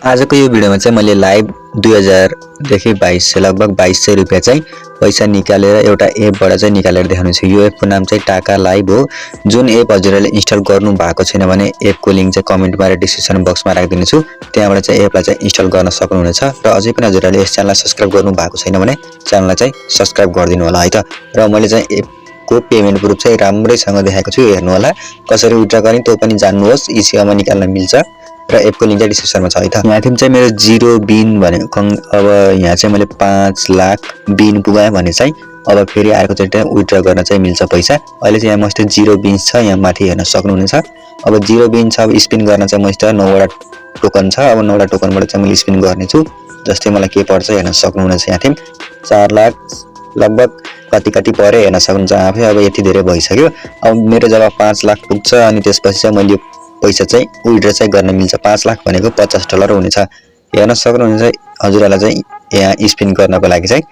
आजको यो भिडियोमा चाहिँ मैले लाइभ 2000 देखि 2200 लगभग 2200 रुपैयाँ चाहिँ पैसा निकालेर एउटा एपबाट चाहिँ निकालेर देखाउने छु। यो एपको नाम चाहिँ टाका लाइभ हो। जुन एप हजुरहरूले इन्स्टल गर्नु भएको छैन भने एपको लिंक चाहिँ कमेन्टमा र डिस्क्रिप्सन बक्समा राखिदिने छु। त्यहाँबाट चाहिँ एपलाई चाहिँ इन्स्टल गर्न सक्नुहुनेछ र अझै पनि हजुरहरूले यस च्यानललाई सब्स्क्राइब गर्नु भएको छैन भने च्यानललाई चाहिँ सब्स्क्राइब गरिदिनु होला है त। र मैले चाहिँ एपको पेमेन्ट प्रुफ चाहिँ राम्रैसँग देखाएको छु, हेर्नु होला। कसरी विथड्र गर्ने त्यो पनि जान्नुहोस्, इसिआमा निकाल्न मिल्छ र एपको लिंक चाहिँ डिस्क्रिप्सनमा छ है त। यहाँ चाहिँ मेरो 0 बिन भनेको अब यहाँ चाहिँ मैले 5 लाख बिन पुगाएँ भने चाहिँ अब फेरि अर्को चोटि विथड्र गर्न चाहिँ मिल्छ पैसा। अहिले चाहिँ यहाँ मस्ट 0 बिन्स छ, यहाँ माथि हेर्न सक्नुहुनेछ। अब 0 बिन छ, अब स्पिन गर्न चाहिँ मस्ट 9 वटा टोकन छ। अब 9 वटा टोकनबाट चाहिँ मैले स्पिन गर्ने छु। जस्तै मलाई के पर्छ हेर्न सक्नुहुनेछ। यहाँ 4 लाख लगभग कति पर्यो हेर्न सक्नुहुन्छ आफै। अब यति धेरै भइसक्यो। अब मेरो जब 5 लाख पुग्छ अनि त्यसपछि चाहिँ मैले पैसा चाहिँ विथड्र चाहिँ गर्न मिल्छ। 5 लाख भनेको $50 हुनेछ। हेर्न सक्नुहुनेछ। हजुरहरूलाई चाहिँ यहाँ स्पिन गर्नको लागि चाहिँ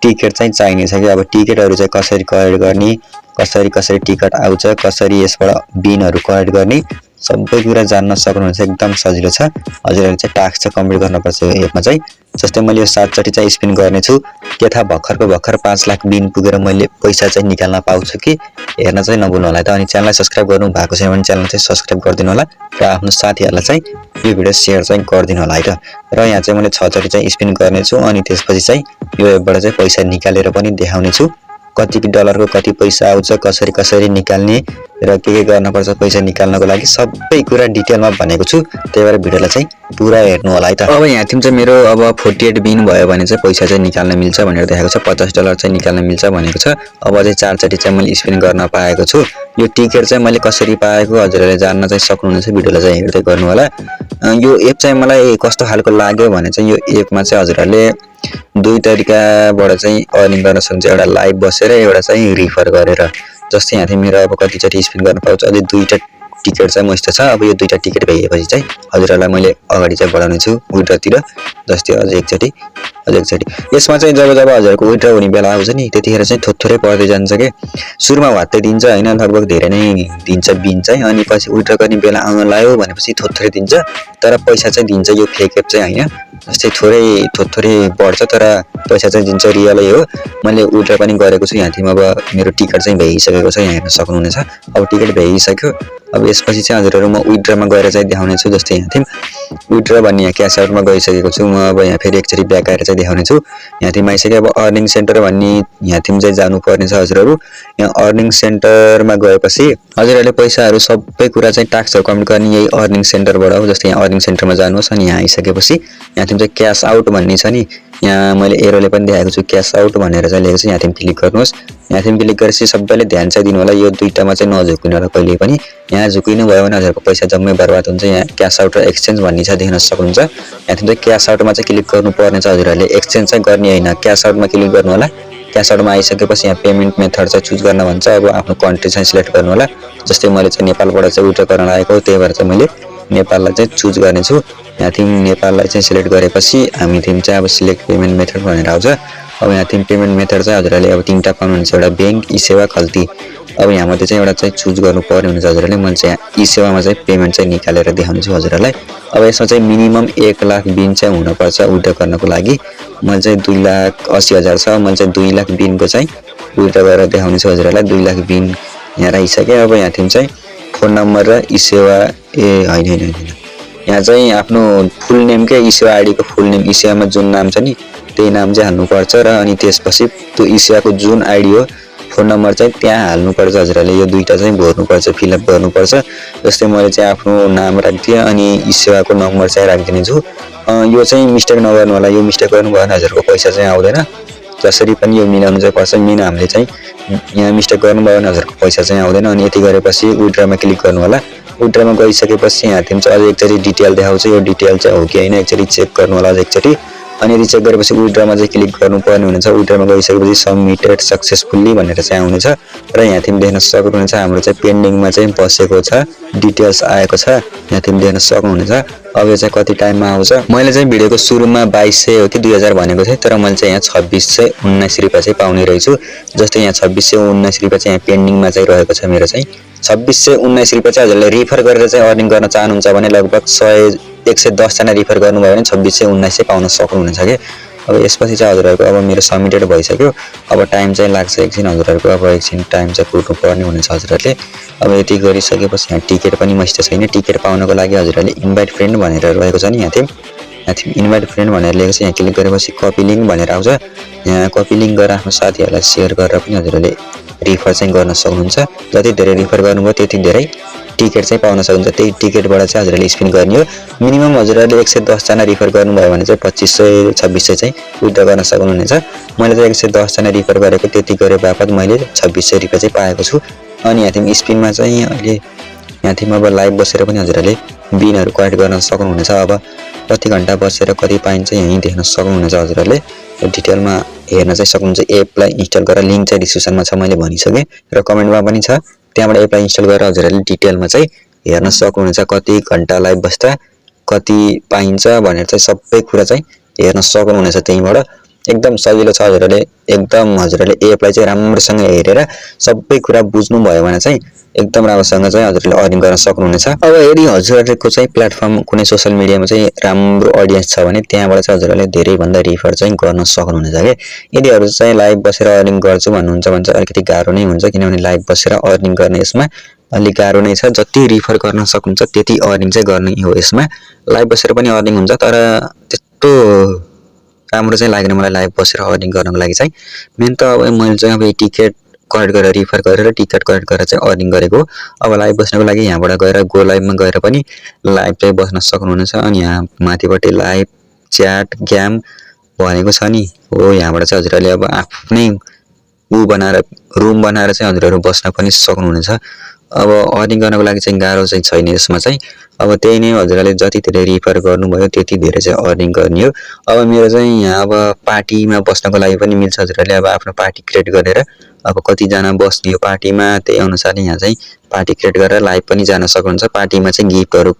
टिकट चाहिँ चाहिनेछ कि अब टिकटहरु चाहिँ कसरी कलेक्ट गर्ने, कसरी टिकट आउँछ, कसरी यसबाट बिनहरु कलेक्ट गर्ने, सबै कुरा जान्न सक्नुहुन्छ। एकदम सजिलो छ। हजुरहरूले चाहिँ टास्क चाहिँ कम्प्लिट गर्नुपर्छ यो एपमा चाहिँ। जस्तै मैले यो 7 चोटि चाहिँ स्पिन गर्ने छु। के थाहा भर्खर 5 लाख बिन पुगेर मैले पैसा चाहिँ निकाल्न पाउँछु कि, हेर्न चाहिँ नभुल्नु होला त। अनि च्यानललाई सब्स्क्राइब गर्नु भएको छैन भने च्यानल चाहिँ सब्स्क्राइब गरिदिनु होला र आफ्नो साथीहरुलाई चाहिँ यो भिडियो शेयर चाहिँ गरिदिनु होला है त। र यहाँ चाहिँ मैले 6 चोटि चाहिँ स्पिन गर्ने छु अनि त्यसपछि चाहिँ यो एपबाट चाहिँ पैसा निकालेर पनि देखाउने छु। कति डलरको कति पैसा आउँछ, कसरी निकाल्ने र के गर्नुपर्छ पैसा निकाल्नको लागि सबै कुरा डिटेलमा भनेको छु। त्यही भएर भिडियोलाई चाहिँ पुरा हेर्नु होला है त। अब यहाँ चाहिँ मेरो अब 48 बिन भयो भने चाहिँ पैसा चाहिँ निकाल्न मिल्छ भनेर देखाएको छ। $50 चाहिँ निकाल्न मिल्छ भनेको छ। अब अझै 4 चोटि चाहिँ मैले स्पिन गर्न पाएको छु। यो टिकट चाहिँ मैले कसरी पाएको हजुरहरूले जान्न चाहिँ सक्नुहुनेछ। भिडियोलाई चाहिँ हेर्दै गर्नु होला। यो एप चाहिँ मलाई कस्तो खालको लाग्यो भने चाहिँ यो एपमा चाहिँ हजुरहरूले दुई तरिकाबाट चाहिँ अर्निङ गर्न सक्नुहुन्छ। एउटा लाइभ बसेर, एउटा चाहिँ रिफर गरेर। जस्तै यहाँ मेरो अब कति चोटि स्पिन गर्न पाउँछ, अझै 2टा टिकट चाहिँ मस्त छ। अब यो 2टा टिकट भएपछि चाहिँ हजुरहरूलाई मैले अगाडि चाहिँ बढाउने छु विथड्रतिर। जस्तै अझै एकचोटि यसमा चाहिँ जब हजुरको विथड्र हुने बेला आउँछ नि त्यतिखेर चाहिँ थोरै पर्दै जान्छ के। सुरुमा वात्तै दिन्छ हैन, लगभग धेरै नै दिन्छ बिन चाहिँ। अनि पछि विथड्र गर्ने बेला आउन लाग्यो भनेपछि थोरै दिन्छ, तर पैसा चाहिँ दिन्छ। यो फेक एप चाहिँ हैन। जस्तै थोरै बढ्छ तर पैसा चाहिँ दिन्छ, रियलै हो। मैले विथड्र पनि गरेको छु। यहाँ अब मेरो टिकट चाहिँ भइसकेको छ, यहाँ हेर्न सक्नुहुनेछ। अब टिकट भइसक्यो। अब यसपछि चाहिँ हजुरहरु म विथड्रमा गएर चाहिँ देखाउने छु। जस्तै यहाँ विथड्र भन्ने यहाँ क्याश आउटमा गइसकेको छु म। अब यहाँ फेरि एकचोटि ब्याक आएर चाहिँ देखाउने छु। यहाँ आइसक्यो। अब अर्निङ सेन्टर भन्ने यहाँ चाहिँ जानु पर्ने छ हजुरहरु। यहाँ अर्निङ सेन्टरमा गएपछि हजुरहरुले पैसाहरु सबै कुरा चाहिँ टास्कहरु कम्प्लिट गर्ने यही अर्निङ सेन्टरबाट हो। जस्तै यहाँ अर्निङ सेन्टरमा जानुहोस् अनि यहाँ आइसकेपछि यहाँ चाहिँ क्याश आउट भन्ने छ नि, यहाँ मैले एरोले पनि देखाएको छु क्याश आउट भनेर चाहिँ लेखेको छु। यहाँ क्लिक गर्नुहोस्। यहाँ क्लिक गरेपछि सबैले ध्यान चाहिँ दिनु होला। यो दुईटामा चाहिँ नझुकिनु होला कहिले पनि। यहाँ झुकिनु भयो भने हजुरको पैसा जम्मै बर्बाद हुन्छ। यहाँ क्याश आउट र एक्सचेन्ज भन्ने छ, देख्न सक्नुहुन्छ। यहाँ चाहिँ क्याश आउटमा चाहिँ क्लिक गर्नुपर्ने छ हजुरहरूले, एक्सचेन्ज चाहिँ गर्ने हैन। क्याश आउटमा क्लिक गर्नु होला। क्याश आउटमा आइसकेपछि यहाँ पेमेन्ट मेथड चाहिँ चुज गर्न भन्छ। अब आफ्नो कन्ट्री चाहिँ सिलेक्ट गर्नु होला। जस्तै मैले चाहिँ नेपालबाट चाहिँ विथड्र गर्न लागेको, त्यही भएर चाहिँ मैले नेपाललाई चाहिँ चुज गर्ने छु। यहाँ नेपाललाई चाहिँ सिलेक्ट गरेपछि हामी चाहिँ अब सिलेक्ट पेमेन्ट मेथड भनेर आउँछ। अब यहाँ पेमेन्ट मेथड चाहिँ हजुरहरूले अब 3टा पाउनुहुन्छ, एउटा बैंक, ई सेवा, खल्ती। अब यहाँ मध्ये चाहिँ एउटा चाहिँ चुज गर्नुपर्ने हुन्छ हजुरहरूले। मैले चाहिँ ई सेवामा चाहिँ पेमेन्ट चाहिँ निकालेर देखाउने छु हजुरहरूलाई। अब यसमा चाहिँ मिनिमम 1 लाख बिन चाहिँ हुनुपर्छ विथड्र गर्नको लागि। मैले चाहिँ 2,80,000 छ। मैले चाहिँ 2 लाख बिनको चाहिँ विथड्र गरेर देखाउने छु हजुरहरूलाई। 2 लाख बिन यहाँ आइसक्यो। अब यहाँ चाहिँ फोन नम्बर र ई सेवा हैन यहाँ चाहिँ आफ्नो फुल नेम के ई सेवा आईडी को फुल नेम, ई सेवामा जुन नाम छ नि त्यही नाम चाहिँ हाल्नुपर्छ। र अनि त्यसपछि त्यो ई सेवाको जुन आईडी हो फोन नम्बर चाहिँ त्यहाँ हाल्नुपर्छ हजुरहरूले। यो दुईटा चाहिँ भर्नुपर्छ, फिलअप गर्नुपर्छ। जस्तै मैले चाहिँ आफ्नो नाम राखिदिएँ अनि ई सेवाको नम्बर चाहिँ राखिदिने छु। यो चाहिँ मिस्टेक नगर्नु होला। यो मिस्टेक गर्नु भयो भने हजुरको पैसा चाहिँ आउँदैन। जसरी पनि यो मिलाउनु चाहिँ पर्छ। हामीले चाहिँ यहाँ मिस्टेक गर्नुभयो भने हजुरको पैसा चाहिँ आउँदैन। अनि यति गरेपछि विथड्रमा क्लिक गर्नु होला। विथड्रमा गइसकेपछि यहाँ चाहिँ अझै एकचोटि डिटेल देखाउँछ। यो डिटेल चाहिँ हो कि हैन एकचोटि चेक गर्नु होला एकचोटि। अनि यदि चेक गरेपछि विथड्रमा चाहिँ क्लिक गर्नुपर्ने हुनेछ। विथड्रमा गइसकेपछि सबमिटेड सक्सेसफुल्ली भनेर चाहिँ आउनेछ। र यहाँ देख्न सक्नुहुनेछ हाम्रो चाहिँ पेन्डिङमा चाहिँ बसेको छ, डिटेल्स आएको छ। यहाँ देख्न सक्नुहुनेछ। अब यो चाहिँ कति टाइममा आउँछ। मैले चाहिँ भिडियोको सुरुमा 2200 हो कि 2000 भनेको थिएँ, तर मैले चाहिँ यहाँ 2619 रुपैयाँ चाहिँ पाउने रहेछु। जस्तै यहाँ 2619 रुपैयाँ चाहिँ यहाँ पेन्डिङमा चाहिँ रहेको छ मेरो चाहिँ। 2619 रुपैयाँ चाहिँ हजुरले रिफर गरेर चाहिँ अर्निङ गर्न चाहनुहुन्छ भने लगभग 110 जना रिफर गर्नुभयो भने 2600 1900 पाउन सक्नुहुनेछ के। अब यसपछि चाहिँ हजुरहरुको अब मेरो सबमिटेड भइसक्यो। अब टाइम चाहिँ लाग्छ एकछिन हजुरहरुको, अब एकछिन टाइम चाहिँ कुर्नु पर्ने हुनेछ हजुरहरुले। अब यति गरिसकेपछि यहाँ टिकट पनि मसित छैन। टिकट पाउनको लागि हजुरहरुले इन्भाइट फ्रेन्ड भनेर रहेको छ नि यहाँ इन्भाइट फ्रेन्ड भनेर लेखेको छ। यहाँ क्लिक गरेपछि कपी लिंक भनेर आउँछ। यहाँ कपी लिंक गरेर आफ्नो साथीहरुलाई शेयर गरेर पनि हजुरहरुले रिफर चाहिँ गर्न सक्नुहुन्छ। जति धेरै रिफर गर्नुभयो त्यति धेरै टिकट चाहिँ पाउन सक्नुहुन्छ। त्यही टिकटबाट चाहिँ हजुरहरुले स्पिन गर्ने हो। मिनिमम हजुरहरुले 110 जना रिफर गर्नुभयो भने चाहिँ 2500 2600 चाहिँ विथड्र गर्न सक्नुहुनेछ। मैले चाहिँ 110 जना रिफर गरेको, त्यति गरे बापत मैले 2600 रुपैयाँ चाहिँ पाएको छु। अनि यहाँ स्पिनमा चाहिँ अहिले यहाँ अब लाइभ बसेर पनि हजुरहरुले बिनहरु कलेक्ट गर्न सक्नुहुनेछ। अब कति घण्टा बसेर कति पाइन्छ यही देख्न सक्नुहुनेछ हजुरहरुले। डिटेलमा हेर्न चाहिँ सक्नुहुन्छ। एपलाई इन्स्टल गरेर लिंक चाहिँ डिस्क्रिप्सनमा छ, मैले भनिसके र कमेन्टमा पनि छ। त्यहाँबाट एपलाई इन्स्टल गरेर हजुरहरुले डिटेलमा चाहिँ हेर्न सक्नुहुनेछ। कति घण्टा लाइभ बस्दा कति पाइन्छ भनेर चाहिँ सबै कुरा चाहिँ हेर्न सक्नुहुनेछ। त्यहीबाट एकदम सजिलो छ। हजुरहरुले एकदम हजुरहरुले एपलाई चाहिँ राम्रोसँग हेरेर सबै कुरा बुझ्नु भयो भने चाहिँ एकदम राम्रोसँग चाहिँ हजुरहरुले अर्निङ गर्न सक्नुहुनेछ। अब यदि हजुरहरुको चाहिँ प्लेटफर्म कुनै सोशल मिडियामा चाहिँ राम्रो ऑडियन्स छ भने त्यहाँबाट चाहिँ हजुरहरुले धेरै भन्दा रिफर चाहिँ गर्न सक्नुहुनेछ के। यदि हरु चाहिँ लाइभ बसेर अर्निङ गर्छु भन्नुहुन्छ भने चाहिँ अलिकति गाह्रो नै हुन्छ, किनभने लाइभ बसेर अर्निङ गर्ने यसमा अलि गाह्रो नै छ। जति रिफर गर्न सक्नुहुन्छ त्यति अर्निङ चाहिँ गर्ने हो यसमा। लाइभ बसेर पनि अर्निङ हुन्छ, तर त्यस्तो राम्रो चाहिँ लाग्दैन मलाई लाइभ बसेर अर्निङ गर्नको लागि चाहिँ। मेन त अब मैले चाहिँ अब टिकट कलेक्ट गरेर रिफर गरेर टिकट कलेक्ट गरेर चाहिँ अर्निङ गरेको। अब लाइभ बस्नको लागि यहाँबाट गएर गो लाइभमा गएर पनि लाइभ चाहिँ बस्न सक्नुहुनेछ। अनि यहाँ माथिपट्टि लाइभ च्याट गेम भनेको छ नि हो, यहाँबाट चाहिँ हजुरहरुले अब आफ्नै बनाएर रुम बनाएर चाहिँ हजुरहरु बस्न पनि सक्नुहुनेछ। अब अर्निङ गर्नको लागि चाहिँ गाह्रो चाहिँ छैन यसमा चाहिँ। अब त्यही नै हजुरहरुले जति धेरै रिफर गर्नुभयो त्यति धेरै चाहिँ अर्निङ गर्ने हो। अब मेरो चाहिँ यहाँ अब पार्टीमा बस्नको लागि पनि मिल्छ। हजुरहरुले अब आफ्नो पार्टी क्रिएट गरेर अब कति जना बस्ने हो पार्टीमा त्यही अनुसार यहाँ चाहिँ पार्टी क्रिएट गरेर लाइभ पनि जान सक्नुहुन्छ। पार्टीमा चाहिँ गिफ्टहरु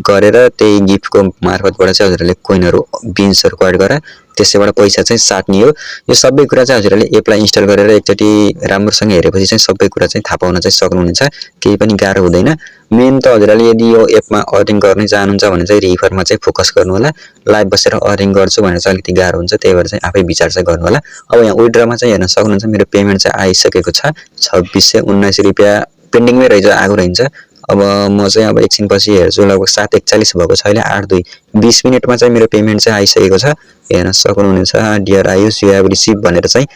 गरेर त्यही गिफ्टको मार्फतबाट चाहिँ हजुरहरुले कोइनहरु बिन्सहरु कलेक्ट गरेर त्यसैबाट पैसा चाहिँ साट्ने हो। यो सबै कुरा चाहिँ हजुरहरुले एपलाई इन्स्टल गरेर एकचोटी राम्रोसँग हेरेपछि चाहिँ सबै कुरा चाहिँ थाहा पाउन चाहिँ सक्नुहुनेछ। केही पनि गाह्रो हुँदैन। मेन त हजुरहरुले यदि यो एपमा अर्निङ गर्न चाहनुहुन्छ भने चाहिँ रिफरमा चाहिँ फोकस गर्नु होला। लाइभ बसेर अर्निङ गर्छु भनेर चाहिँ अलिकति गाह्रो हुन्छ, त्यही भएर चाहिँ आफै विचार चाहिँ गर्नु होला। अब यहाँ विथड्रमा चाहिँ हेर्न सक्नुहुन्छ मेरो पेमेन्ट चाहिँ आइसकेको छ। 2619 रुपैयाँ पेन्डिङमै रहिन्छ, आगो रहन्छ। अब म चाहिँ अब एकछिन पछि हेर्छु। लगभग 7:41 भएको छ अहिले। 8:02 मिनेटमा चाहिँ मेरो पेमेन्ट चाहिँ आइसकेको छ। हेर्न सक्नुहुनेछ। Dear Ayush you have receive भनेर चाहिँ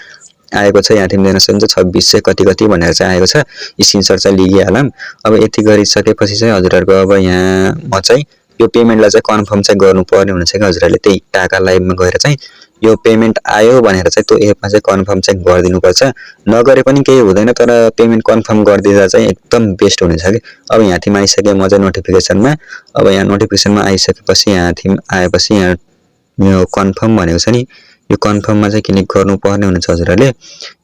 आएको छ। यहाँ देख्न सक्नुहुन्छ 2600 कति कति भनेर चाहिँ आएको छ। स्क्रिनशट चाहिँ लिइहालौँ। अब यति गरिसकेपछि चाहिँ हजुरहरुको अब यहाँ म चाहिँ यो पेमेन्टलाई चाहिँ कन्फर्म चाहिँ गर्नुपर्ने हुनेछ कि हजुरहरुले त्यही टाका लाइभमा गएर चाहिँ यो पेमेन्ट आयो भनेर चाहिँ त्यो एपमा चाहिँ कन्फर्म चाहिँ गरिदिनुपर्छ। नगरे पनि केही हुँदैन, तर पेमेन्ट कन्फर्म गरिदिँदा चाहिँ एकदम बेस्ट हुनेछ कि। अब यहाँ आइसके म चाहिँ नोटिफिकेसनमा। अब यहाँ नोटिफिकेसनमा आइसकेपछि यहाँ आएपछि यहाँ यो कन्फर्म भनेको छ नि, यो कन्फर्ममा चाहिँ क्लिक गर्नुपर्ने हुनेछ हजुरहरुले।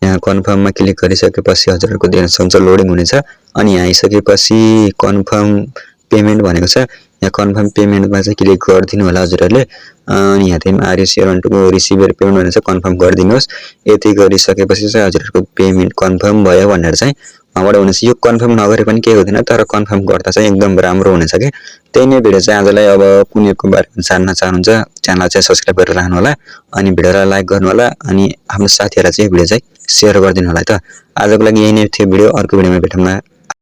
यहाँ कन्फर्ममा क्लिक गरिसकेपछि हजुरहरुको देख्न सक्नुहुन्छ लोडिङ हुनेछ। अनि यहाँ आइसकेपछि कन्फर्म पेमेन्ट भनेको छ। यहाँ कन्फर्म पेमेन्टमा चाहिँ क्लिक गरिदिनु होला हजुरहरुले। अनि यहाँ are you sure want to receive your payment भनेर चाहिँ कन्फर्म गरिदिनुहोस्। यति गरिसकेपछि चाहिँ हजुरहरुको पेमेन्ट कन्फर्म भयो भनेर चाहिँ वहाँबाट हुनेछ। यो कन्फर्म नगरे पनि केही हुँदैन, तर कन्फर्म गर्दा चाहिँ एकदम राम्रो हुनेछ के। त्यही नै भिडियो चाहिँ आजलाई। अब कुन एपको बारेमा जान्न चाहनुहुन्छ च्यानल चाहिँ सब्स्क्राइब गरेर राख्नु होला। अनि भिडियोलाई लाइक गर्नु होला। अनि आफ्नो साथीहरुलाई चाहिँ भिडियो चाहिँ शेयर गरिदिनु होला है त। आजको लागि यही नै थियो भिडियो। अर्को भिडियोमा भेटौँला।